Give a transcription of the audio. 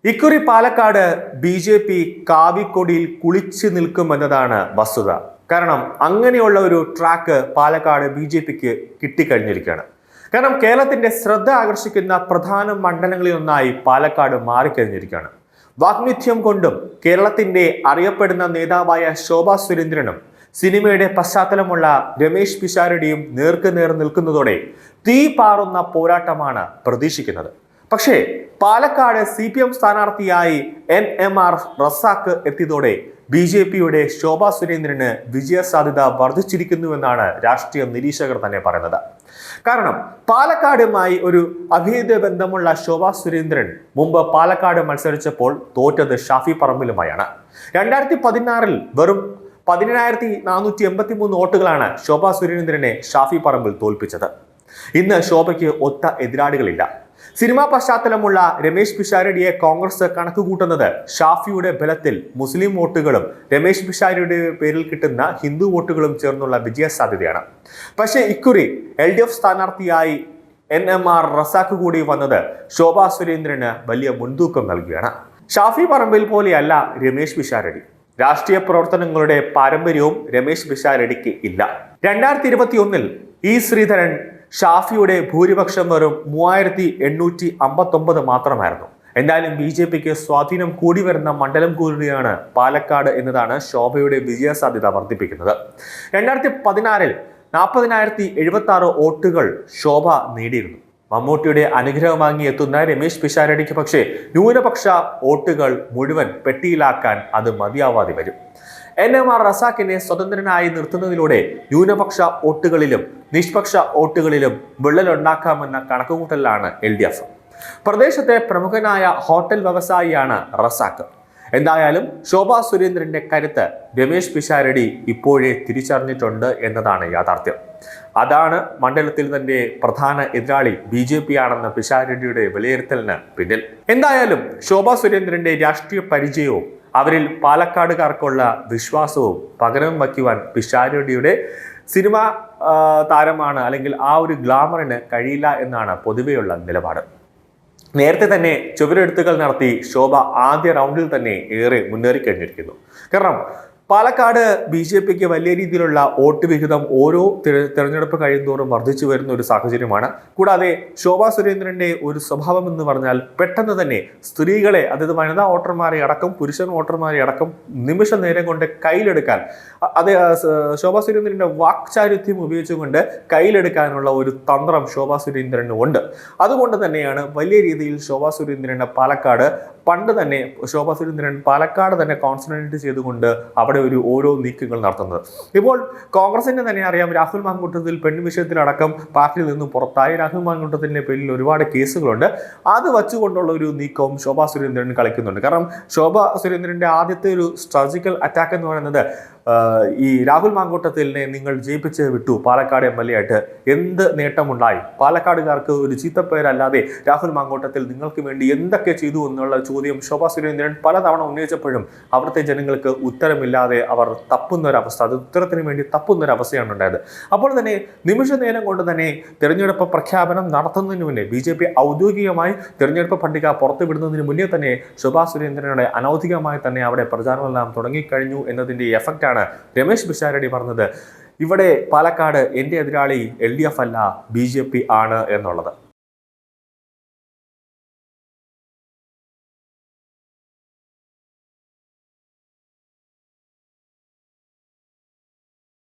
ഇക്കുറി പാലക്കാട് ബി.ജെ.പി. കാവിക്കൊടിയിൽ കുളിച്ചു നിൽക്കുമെന്നതാണ് വസ്തുത. കാരണം അങ്ങനെയുള്ള ഒരു ട്രാക്ക് പാലക്കാട് ബി.ജെ.പിക്ക് കിട്ടിക്കഴിഞ്ഞിരിക്കുകയാണ്. കാരണം കേരളത്തിന്റെ ശ്രദ്ധ ആകർഷിക്കുന്ന പ്രധാന മണ്ഡലങ്ങളിൽ ഒന്നായി പാലക്കാട് മാറിക്കഴിഞ്ഞിരിക്കുകയാണ്. വാഗ്മിഥ്യം കൊണ്ടും കേരളത്തിന്റെ അറിയപ്പെടുന്ന നേതാവായ ശോഭാ സുരേന്ദ്രനും സിനിമയുടെ പശ്ചാത്തലമുള്ള രമേശ് പിഷാരടിയും നേർക്കുനേർ നിൽക്കുന്നതോടെ തീ പാറുന്ന പോരാട്ടമാണ് പ്രതീക്ഷിക്കുന്നത്. പക്ഷേ പാലക്കാട് CPM സ്ഥാനാർത്ഥിയായി NMR റസാഖ് എത്തിയതോടെ ബി.ജെ.പിയുടെ ശോഭാ സുരേന്ദ്രന് വിജയസാധ്യത വർദ്ധിച്ചിരിക്കുന്നുവെന്നാണ് രാഷ്ട്രീയ നിരീക്ഷകർ തന്നെ പറയുന്നത്. കാരണം പാലക്കാടുമായി ഒരു അഭേദ്യ ബന്ധമുള്ള ശോഭാ സുരേന്ദ്രൻ മുമ്പ് പാലക്കാട് മത്സരിച്ചപ്പോൾ തോറ്റത് ഷാഫി പറമ്പിലുമായാണ്. 2016 വെറും 10,483 വോട്ടുകളാണ് ശോഭാ സുരേന്ദ്രനെ ഷാഫി പറമ്പിൽ തോൽപ്പിച്ചത്. ഇന്ന് ശോഭയ്ക്ക് ഒത്ത എതിരാളികളില്ല. സിനിമാ പശ്ചാത്തലമുള്ള രമേശ് പിഷാരടിയെ കോൺഗ്രസ് കണക്കുകൂട്ടുന്നത് ഷാഫിയുടെ ബലത്തിൽ മുസ്ലിം വോട്ടുകളും രമേശ് പിഷാരടിയുടെ പേരിൽ കിട്ടുന്ന ഹിന്ദു വോട്ടുകളും ചേർന്നുള്ള വിജയസാധ്യതയാണ്. പക്ഷേ ഇക്കുറി LDF സ്ഥാനാർത്ഥിയായി NMR റസാഖ് കൂടി വന്നത് ശോഭാ സുരേന്ദ്രന് വലിയ മുൻതൂക്കം നൽകുകയാണ്. ഷാഫി പറമ്പിൽ പോലെയല്ല രമേശ് പിഷാരടി. രാഷ്ട്രീയ പ്രവർത്തനങ്ങളുടെ പാരമ്പര്യവും രമേശ് പിഷാരടിക്ക് ഇല്ല. 2021 E. ശ്രീധരൻ ഷാഫിയുടെ ഭൂരിപക്ഷം വെറും 3859 മാത്രമായിരുന്നു. എന്നാലും ബി.ജെ.പിക്ക് സ്വാധീനം കൂടി വരുന്ന മണ്ഡലം കൂടിയാണ് പാലക്കാട് എന്നതാണ് ശോഭയുടെ വിജയസാധ്യത വർദ്ധിപ്പിക്കുന്നത്. 2016 40,076 വോട്ടുകൾ ശോഭ നേടിയിരുന്നു. മമ്മൂട്ടിയുടെ അനുഗ്രഹം വാങ്ങി എത്തുന്ന രമേശ് പിഷാരടിക്ക് പക്ഷേ ന്യൂനപക്ഷ വോട്ടുകൾ മുഴുവൻ പെട്ടിയിലാക്കാൻ അത് മതിയാവാതെ വരും. NMR റസാഖിനെ സ്വതന്ത്രനായി നിർത്തുന്നതിലൂടെ ന്യൂനപക്ഷ വോട്ടുകളിലും നിഷ്പക്ഷ വോട്ടുകളിലും വിള്ളലുണ്ടാക്കാമെന്ന കണക്കുകൂട്ടലാണ് LDF. പ്രദേശത്തെ പ്രമുഖനായ ഹോട്ടൽ വ്യവസായിയാണ് റസാഖ്. എന്തായാലും ശോഭാ സുരേന്ദ്രന്റെ കരുത്ത് രമേശ് പിഷാരടി ഇപ്പോഴേ തിരിച്ചറിഞ്ഞിട്ടുണ്ട് എന്നതാണ് യാഥാർത്ഥ്യം. അതാണ് മണ്ഡലത്തിൽ തന്റെ പ്രധാന എതിരാളി ബി.ജെ.പി. ആണെന്ന പിഷാരടിയുടെ വിലയിരുത്തലിന് പിന്നിൽ. എന്തായാലും ശോഭാ സുരേന്ദ്രന്റെ രാഷ്ട്രീയ പരിചയവും അവരിൽ പാലക്കാടുകാർക്കുള്ള വിശ്വാസവും പകരം വയ്ക്കുവാൻ പിഷാരടിയുടെ സിനിമ താരമാണ് അല്ലെങ്കിൽ ആ ഒരു ഗ്ലാമറിന് കഴിയില്ല എന്നാണ് പൊതുവെയുള്ള നിലപാട്. നേരത്തെ തന്നെ ചുവരെഴുത്തുകൾ നടത്തി ശോഭ ആദ്യ റൗണ്ടിൽ തന്നെ ഏറെ മുന്നേറി കഴിഞ്ഞിരിക്കുന്നു. കാരണം പാലക്കാട് ബി.ജെ.പിക്ക് വലിയ രീതിയിലുള്ള വോട്ട് വിഹിതം ഓരോ തെരഞ്ഞെടുപ്പ് കഴിയുന്തോറും വർദ്ധിച്ചു വരുന്ന ഒരു സാഹചര്യമാണ്. കൂടാതെ ശോഭാ സുരേന്ദ്രന്റെ ഒരു സ്വഭാവം എന്ന് പറഞ്ഞാൽ പെട്ടെന്ന് തന്നെ സ്ത്രീകളെ, അതായത് വനിതാ വോട്ടർമാരെ അടക്കം പുരുഷൻ വോട്ടർമാരെ അടക്കം നിമിഷ നേരം കൊണ്ട് കയ്യിലെടുക്കാൻ, അത് ശോഭാ സുരേന്ദ്രന്റെ വാക്ചാരിത്യം ഉപയോഗിച്ചുകൊണ്ട് കയ്യിലെടുക്കാനുള്ള ഒരു തന്ത്രം ശോഭാ സുരേന്ദ്രന് ഉണ്ട്. അതുകൊണ്ട് തന്നെയാണ് വലിയ രീതിയിൽ ശോഭാ സുരേന്ദ്രന്റെ പണ്ട് തന്നെ ശോഭാ സുരേന്ദ്രൻ പാലക്കാട് തന്നെ കോൺസെൻട്രേറ്റ് ചെയ്തുകൊണ്ട് അവിടെ ഓരോ നീക്കങ്ങൾ നടത്തുന്നത്. ഇപ്പോൾ കോൺഗ്രസിന്റെ തന്നെ അറിയാം, രാഹുൽ മാങ്കൂട്ടത്തിൽ പെണ്ണ് വിഷയത്തിലടക്കം പാർട്ടിയിൽ നിന്നും പുറത്തായി. രാഹുൽ മാങ്കൂട്ടത്തിന്റെ പേരിൽ ഒരുപാട് കേസുകളുണ്ട്. അത് വച്ചുകൊണ്ടുള്ള ഒരു നീക്കവും ശോഭാ സുരേന്ദ്രൻ കളിക്കുന്നുണ്ട്. കാരണം ശോഭാ സുരേന്ദ്രന്റെ ആദ്യത്തെ ഒരു സർജിക്കൽ അറ്റാക്ക് എന്ന് പറയുന്നത് ഈ രാഹുൽ മാങ്കൂട്ടത്തിലിനെ നിങ്ങൾ ജയിപ്പിച്ച് വിട്ടു പാലക്കാട് MLA ആയിട്ട്, എന്ത് നേട്ടമുണ്ടായി? പാലക്കാടുകാർക്ക് ഒരു ചീത്തപ്പേരല്ലാതെ രാഹുൽ മാങ്കൂട്ടത്തിൽ നിങ്ങൾക്ക് വേണ്ടി എന്തൊക്കെ ചെയ്തു എന്നുള്ള ചോദ്യം ശോഭാ സുരേന്ദ്രൻ പലതവണ ഉന്നയിച്ചപ്പോഴും അവിടുത്തെ ജനങ്ങൾക്ക് ഉത്തരമില്ലാതെ അവർ തപ്പുന്നൊരവസ്ഥ, അത് ഉത്തരത്തിന് വേണ്ടി തപ്പുന്നൊരവസ്ഥയാണ് ഉണ്ടായത്. അപ്പോൾ തന്നെ നിമിഷ നേരം കൊണ്ട് തന്നെ തെരഞ്ഞെടുപ്പ് പ്രഖ്യാപനം നടത്തുന്നതിന് മുന്നേ ബി.ജെ.പി. ഔദ്യോഗികമായി തെരഞ്ഞെടുപ്പ് പട്ടിക പുറത്തുവിടുന്നതിന് മുന്നേ തന്നെ ശോഭാ സുരേന്ദ്രനുടെ അനൗദ്യോഗികമായി തന്നെ അവിടെ പ്രചാരണമെല്ലാം തുടങ്ങിക്കഴിഞ്ഞു എന്നതിൻ്റെ എഫക്റ്റാണ് രമേശ് പിഷാരടി പറഞ്ഞത്. ഇവിടെ പാലക്കാട് എൻ്റെ എതിരാളി LDF അല്ല, ബി.ജെ.പി. ആണ് എന്നുള്ളത്.